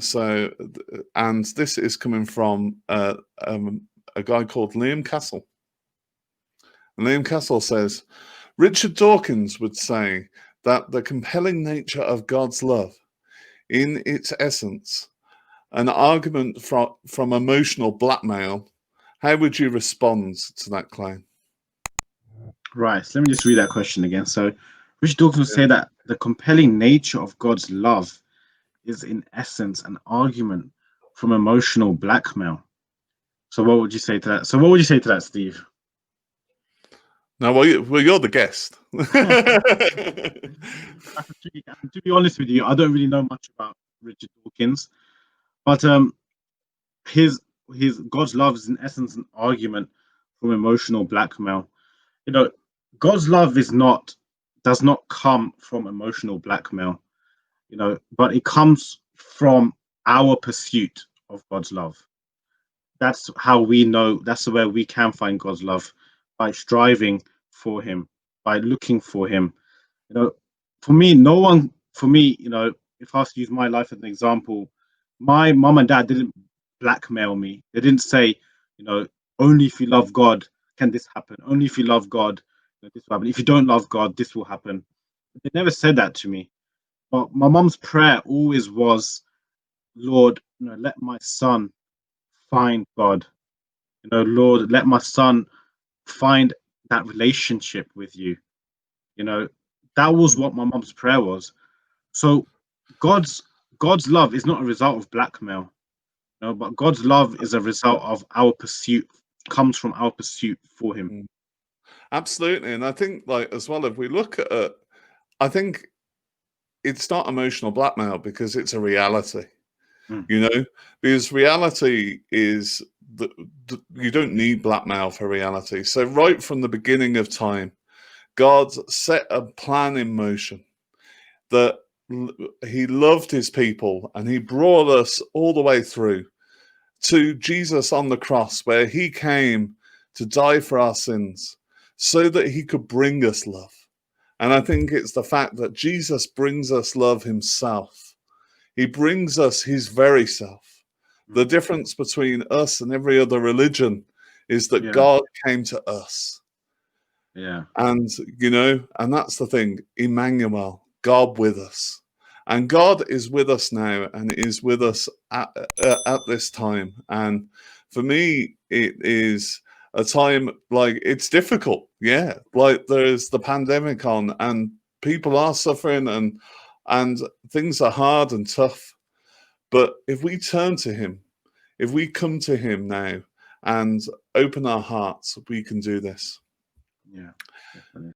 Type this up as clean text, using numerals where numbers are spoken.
So, and this is coming from a guy called Liam Castle. And Liam Castle says, Richard Dawkins would say that the compelling nature of God's love, in its essence, an argument from emotional blackmail. How would you respond to that claim? Right. So let me just read that question again. So Richard Dawkins would say that the compelling nature of God's love is in essence an argument from emotional blackmail. So what would you say to that? So what would you say to that, Steve? No, well, you're the guest. To be honest with you, I don't really know much about Richard Dawkins, but his God's love is in essence an argument from emotional blackmail. You know, God's love does not come from emotional blackmail, you know, but it comes from our pursuit of God's love. That's how we know, that's where we can find God's love, by striving for him, by looking for him. You know, for me, you know, if I was to use my life as an example, my mum and dad didn't blackmail me. They didn't say, you know, only if you love God can this happen. Only if you love God, you know, this will happen. If you don't love God, this will happen. They never said that to me. But my mum's prayer always was, Lord, you know, let my son find God. You know, Lord, let my son find that relationship with you. You know, that was what my mum's prayer was. So God's love is not a result of blackmail, you know, but God's love is a result of our pursuit, comes from our pursuit for him. Absolutely. And I think, like, as well, if we look at it, I think it's not emotional blackmail because it's a reality. You know, because reality is that you don't need blackmail for reality. So right from the beginning of time, God set a plan in motion that he loved his people, and he brought us all the way through to Jesus on the cross, where he came to die for our sins so that he could bring us love. And I think it's the fact that Jesus brings us love himself. He brings us his very self. The difference between us and every other religion is that God came to us. Yeah. And, you know, and that's the thing, Emmanuel, God with us. And God is with us now, and is with us at this time. And for me, it is a time, like, it's difficult. Yeah. Like, there's the pandemic on, and people are suffering, and things are hard and tough. But if we turn to him, if we come to him now and open our hearts, we can do this. Yeah, definitely.